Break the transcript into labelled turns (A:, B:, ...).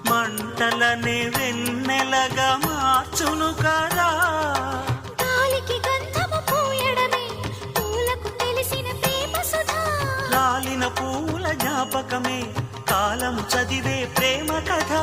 A: మంటలనే వెన్నెలగా మార్చును కదా.
B: గాలికి గంధము పూయడమే పూలకు తెలిసిన ప్రేమ సుధా.
A: రాలిన పూల జ్ఞాపకమే కాలం చదివే ప్రేమ కథ.